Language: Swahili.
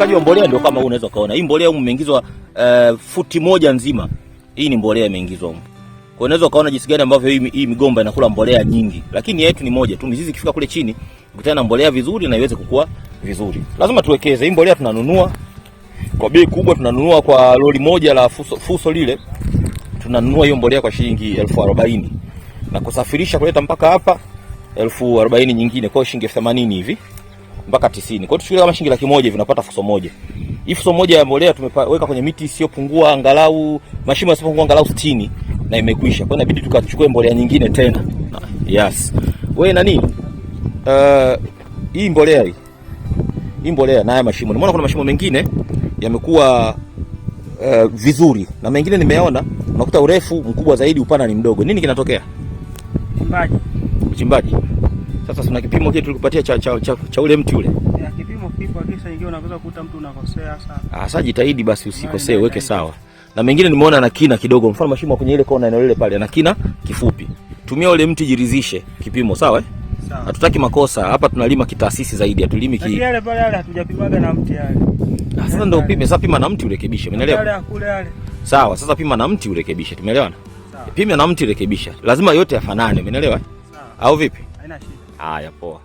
Uwekaji wa mbolea ndio kama huu unaweza kaona. Hii mbolea humu imeingizwa futi moja nzima. Hii ni mbolea imeingizwa humu. Kwa unaweza kaona jinsi gani ambavyo hii migomba inakula mbolea nyingi. Lakini yetu ni moja tu. Mizizi ikifika kule chini, ukutana na mbolea vizuri na iweze kukua vizuri. Lazima tuwekeze. Hii mbolea tunanunua kwa bei kubwa, tunanunua kwa lori moja la fuso lile. Tunanunua hiyo mbolea kwa shilingi 40,000 na kusafirisha kuleta mpaka hapa 40,000 nyingine, kwa shilingi 80 hivi mpaka 90. Kwa hiyo tuchukue kama shilingi 100,000 hivi unapata fuso moja. Hii fuso moja ya mbolea tumeweka kwenye miti isiyopungua angalau mashimo yasiyopungua angalau 60 na imekwisha. Kwa hiyo inabidi tukachukue mbolea nyingine tena. Yes. Wewe nani? Hii mbolea hii mbolea na haya mashimo. Nimeona kuna mashimo mengine yamekuwa vizuri na mengine nimeona unakuta urefu mkubwa zaidi, upana ni mdogo. Nini kinatokea? Uchimbaji. Sasa tuna kipimo kile tulikupatia cha ule mti ule. Ya kipimo kipo, kisha ingia unaweza kukuta mtu unakosea sana. Sasa jitahidi basi usikosee, weke sawa. Na mengine nimeona na kina kidogo. Mfano mashimo kwenye ile kona eneo ile pale na kina kifupi. Tumia ule mti jiridhishe kipimo, sawa eh? Sawa. Hatutaki makosa. Hapa tunalima kitaasisi zaidi, hatulimi yale pale yale hatujapimaga na mti yale. Sasa ndio upime, sasa pima na mti urekebishe, umeelewa? Yale kule yale. Sawa, sasa pima na mti urekebishe, tumeelewana? Pima na mti urekebisha. Lazima yote yafanane, umeelewa? Sawa. Au vipi? Haina shida. Haya, poa.